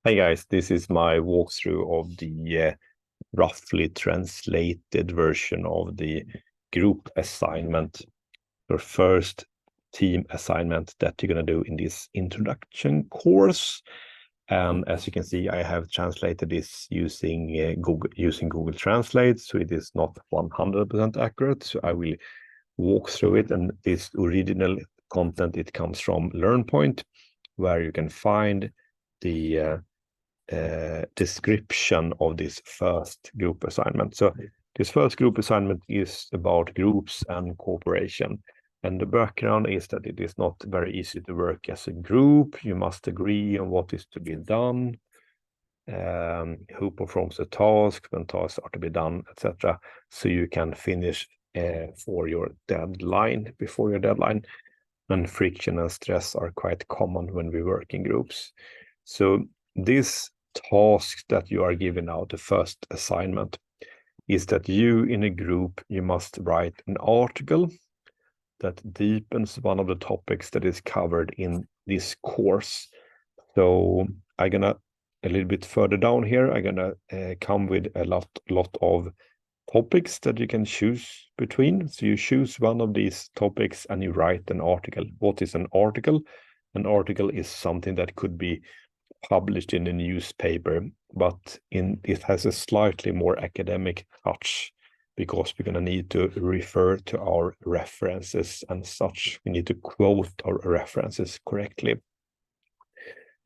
Hey guys, this is my walkthrough of the roughly translated version of the group assignment, your first team assignment that you're going to do in this introduction course. And as you can see, I have translated this using Google Translate, so it is not 100% accurate. So I will walk through it, and this original content, it comes from LearnPoint, where you can find the description of this first group assignment. So this first group assignment is about groups and cooperation. And the background is that it is not very easy to work as a group. You must agree on what is to be done, who performs the task, when tasks are to be done, etc. So you can finish for your deadline, before your deadline. And friction and stress are quite common when we work in groups. So this task that you are given now, the first assignment, is that you in a group, you must write an article that deepens one of the topics that is covered in this course. So I'm gonna, a little bit further down here, I'm gonna come with a lot of topics that you can choose between. So you choose one of these topics and you write an article. What is an article? An article is something that could be published in a newspaper, but it has a slightly more academic touch, because we're going to need to refer to our references and such. We need to quote our references correctly.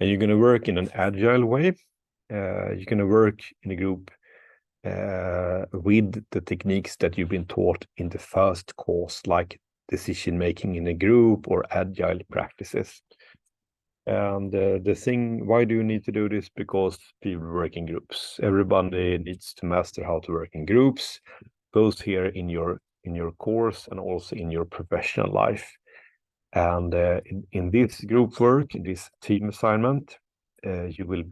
And you're going to work in an agile way. You're going to work in a group with the techniques that you've been taught in the first course, like decision making in a group or agile practices. And the thing, why do you need to do this? Because people work in groups. Everybody needs to master how to work in groups, both here in your course and also in your professional life. And in this group work, in this team assignment, you will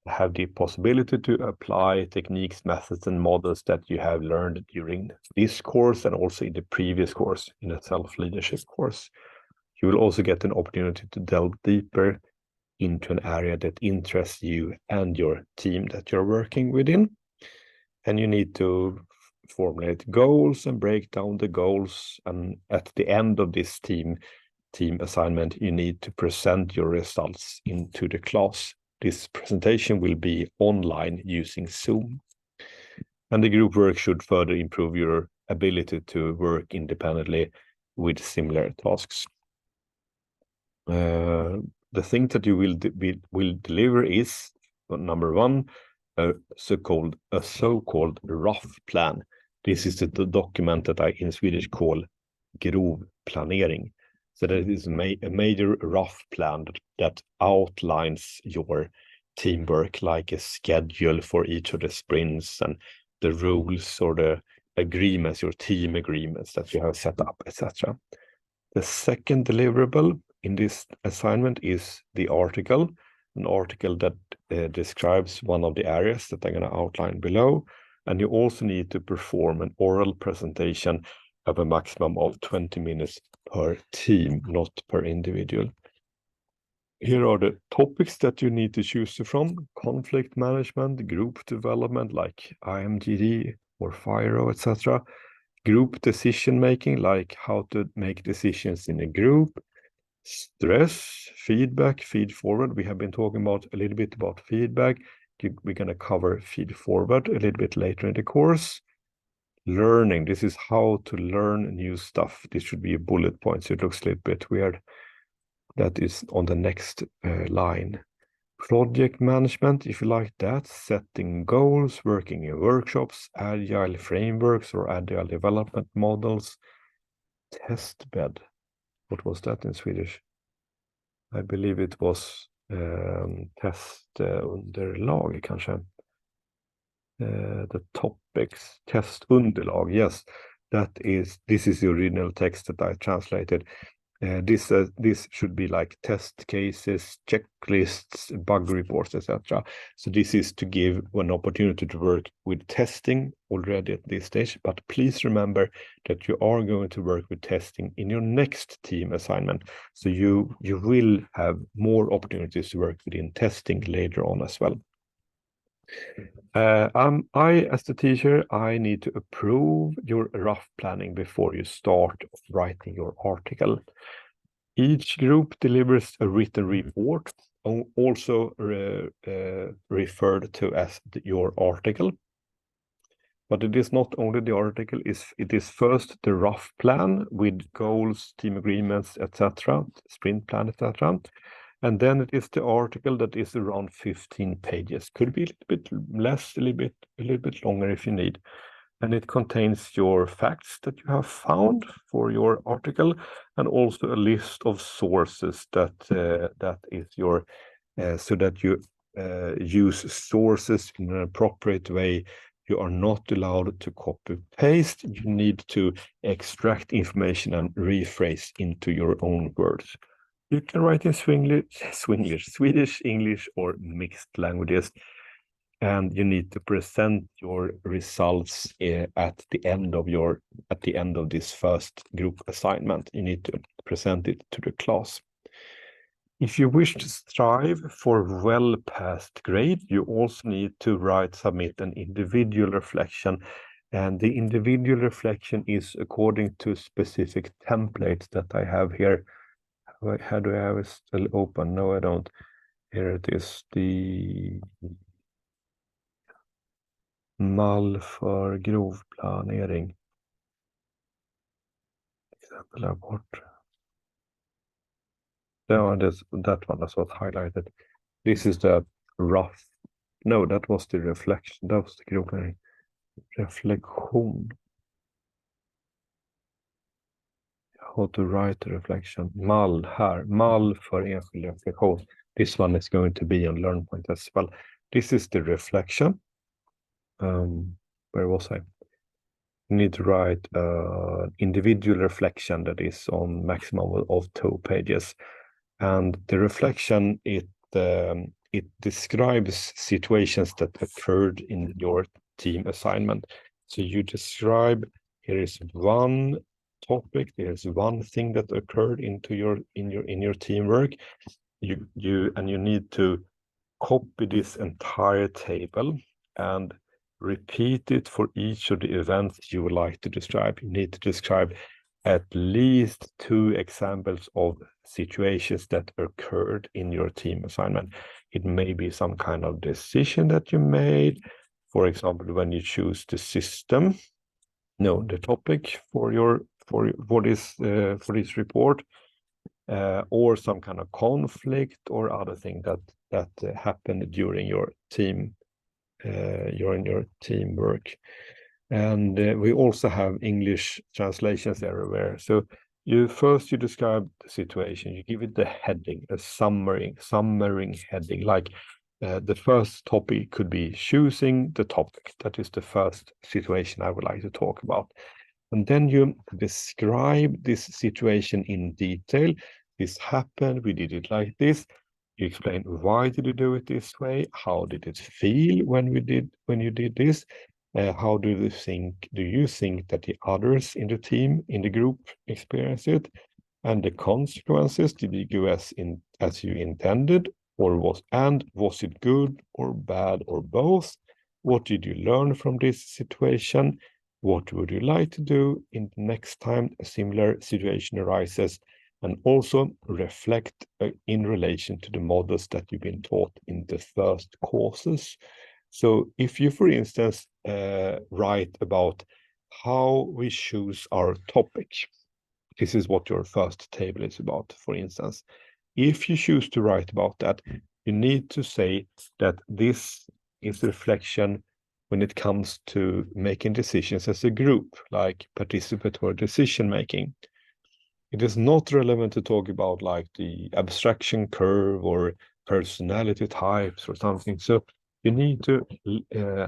have the possibility to apply techniques, methods, and models that you have learned during this course and also in the previous course, in the self-leadership course. You will also get an opportunity to delve deeper into an area that interests you and your team that you're working within. And you need to formulate goals and break down the goals. And at the end of this team assignment, you need to present your results into the class. This presentation will be online using Zoom. And the group work should further improve your ability to work independently with similar tasks. The thing that you will deliver is, number one, a so-called rough plan. This is the document that I in Swedish call grov planering. So that is a major rough plan that outlines your teamwork, like a schedule for each of the sprints and the rules or the agreements, your team agreements that you have set up, etc. The second deliverable in this assignment is the article, an article that describes one of the areas that I'm going to outline below. And you also need to perform an oral presentation of a maximum of 20 minutes per team, not per individual. Here are the topics that you need to choose from: conflict management, group development like IMGD or FIRO, etc. Group decision making, like how to make decisions in a group. Stress, feedback, feed forward. We have been talking about a little bit about feedback. We're going to cover feed forward a little bit later in the course. Learning, this is how to learn new stuff. This should be a bullet point, so it looks a little bit weird. That is on the next line. Project management, if you like that, setting goals, working in workshops, agile frameworks or agile development models. Test bed, what was that in Swedish? I believe it was testunderlag kanske. The topics, testunderlag, yes. This is the original text that I translated. This should be like test cases, checklists, bug reports, etc. So this is to give an opportunity to work with testing already at this stage. But please remember that you are going to work with testing in your next team assignment. So you will have more opportunities to work within testing later on as well. As the teacher, I need to approve your rough planning before you start writing your article. Each group delivers a written report, also referred to as your article. But it is not only the article, it is first the rough plan with goals, team agreements, etc., sprint plan, etc. And then it is the article that is around 15 pages. Could be a little bit less, a little bit longer if you need. And it contains your facts that you have found for your article, and also a list of sources that is your so that you use sources in an appropriate way. You are not allowed to copy paste. You need to extract information and rephrase into your own words. You can write in Swedish, English, or mixed languages. And you need to present your results at the end of this first group assignment. You need to present it to the class. If you wish to strive for well-passed grade, you also need to submit an individual reflection. And the individual reflection is according to specific templates that I have here. How do I have it still open? No, I don't. Here it is, the mall för grovplanering. Exempel där bort. That one is what highlighted. This is the rough. No, that was the reflection. That was the grovplanering. Reflektion. How to write the reflection. Mall här. Mall för enskild reflektion. This one is going to be on LearnPoint as well. This is the reflection. Where was I? You need to write an individual reflection that is on maximum of 2 pages. And the reflection, it describes situations that occurred in your team assignment. So you describe, here is one topic, there's one thing that occurred in your teamwork. You need to copy this entire table and repeat it for each of the events you would like to describe. You need to describe at least 2 examples of situations that occurred in your team assignment. It may be some kind of decision that you made. For example, when you choose the system, the topic for this report, or some kind of conflict or other thing that happened during your teamwork. And we also have English translations everywhere. So you describe the situation, you give it the heading, a summary heading, like the first topic could be choosing the topic. That is the first situation I would like to talk about. And then you describe this situation in detail. This happened, we did it like this. You explain why did you do it this way? How did it feel when you did this? How do you think that the others in the team, in the group, experience it? And the consequences, did you go as you intended, or was it good or bad or both? What did you learn from this situation? What would you like to do in the next time a similar situation arises? And also reflect in relation to the models that you've been taught in the first courses. So if you, for instance, write about how we choose our topic, this is what your first table is about, for instance. If you choose to write about that, you need to say that this is a reflection when it comes to making decisions as a group, like participatory decision making. It is not relevant to talk about like the abstraction curve or personality types or something. So you need to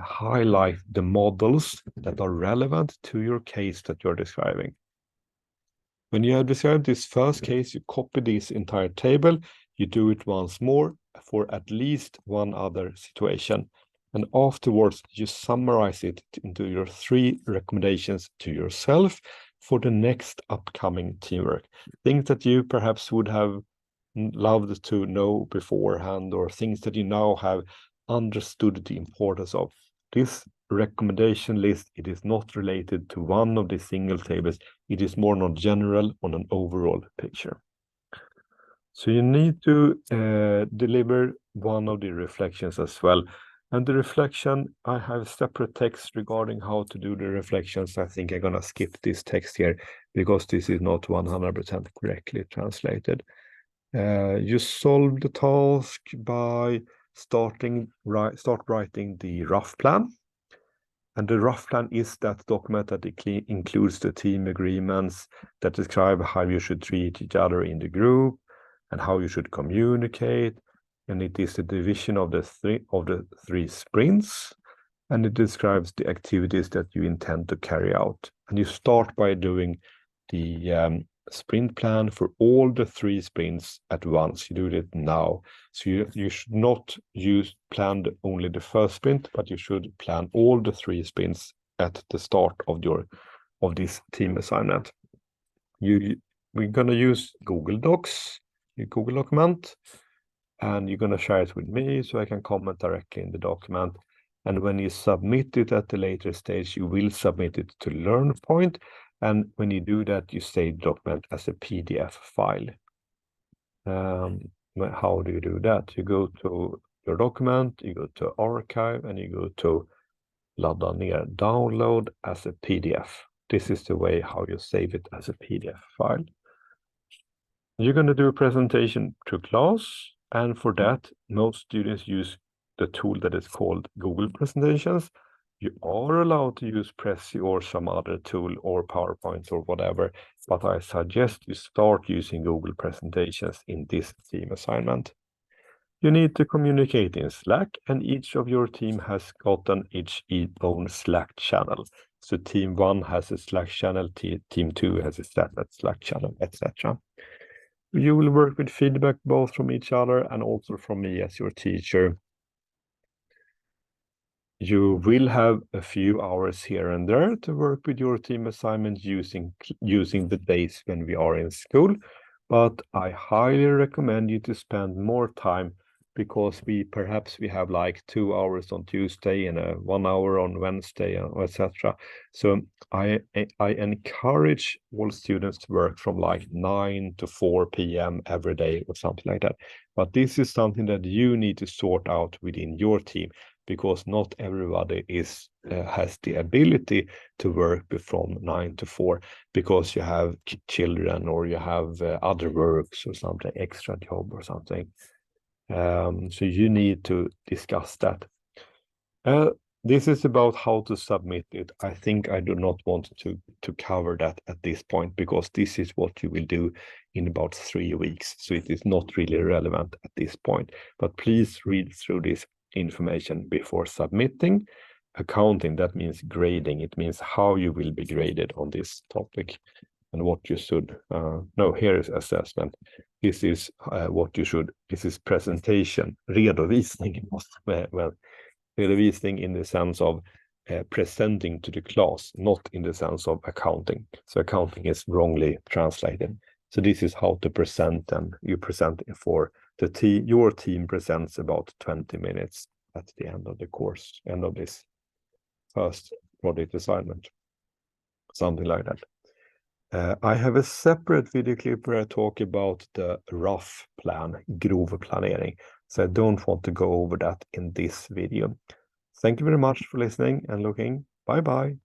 highlight the models that are relevant to your case that you're describing. When you have described this first case, you copy this entire table, you do it once more for at least one other situation. And afterwards, you summarize it into your 3 recommendations to yourself for the next upcoming teamwork. Things that you perhaps would have loved to know beforehand, or things that you now have understood the importance of. This recommendation list, it is not related to one of the single tables. It is more on general, on an overall picture. So you need to deliver one of the reflections as well. And the reflection, I have separate text regarding how to do the reflections. I think I'm gonna skip this text here because this is not 100% correctly translated. You solve the task by start writing the rough plan. And the rough plan is that document that includes the team agreements that describe how you should treat each other in the group and how you should communicate. And it is the division of the three sprints, and it describes the activities that you intend to carry out. And you start by doing the sprint plan for all the 3 sprints at once. You do it now. So you should not plan only the first sprint, but you should plan all the 3 sprints at the start of this team assignment. We're gonna use Google Docs, your Google document, and you're gonna share it with me so I can comment directly in the document. And when you submit it at the later stage, you will submit it to LearnPoint. And when you do that, you save the document as a PDF file. How do you do that? You go to your document, you go to archive, and you go to ladda ner, download as a PDF. This is the way how you save it as a PDF file. You're going to do a presentation to class, and for that, most students use the tool that is called Google Presentations. You are allowed to use Prezi or some other tool or PowerPoint or whatever, but I suggest you start using Google Presentations in this team assignment. You need to communicate in Slack, and each of your team has gotten its own Slack channel. So team 1 has a Slack channel, team 2 has a Slack channel, etc. You will work with feedback both from each other and also from me as your teacher. You will have a few hours here and there to work with your team assignment using the days when we are in school, but I highly recommend you to spend more time, because we have like 2 hours on Tuesday and 1 hour on Wednesday, etc. So I encourage all students to work from like 9 to 4 p.m. every day or something like that. But this is something that you need to sort out within your team, because not everybody has the ability to work from 9 to 4 because you have children or you have other works or something, extra job or something. So you need to discuss that. This is about how to submit it. I think I do not want to cover that at this point, because this is what you will do in about 3 weeks. So it is not really relevant at this point, but please read through this information before submitting. Accounting, that means grading. It means how you will be graded on this topic and what you should. No, here is assessment. This is what you should. This is presentation, redovisning. Well, redovisning in the sense of presenting to the class, not in the sense of accounting. So accounting is wrongly translated. So this is how to present, and you present it for the team. Your team presents about 20 minutes at the end of the course, end of this first project assignment, something like that. I have a separate video clip where I talk about the rough plan, grov planering. So I don't want to go over that in this video. Thank you very much for listening and looking. Bye-bye.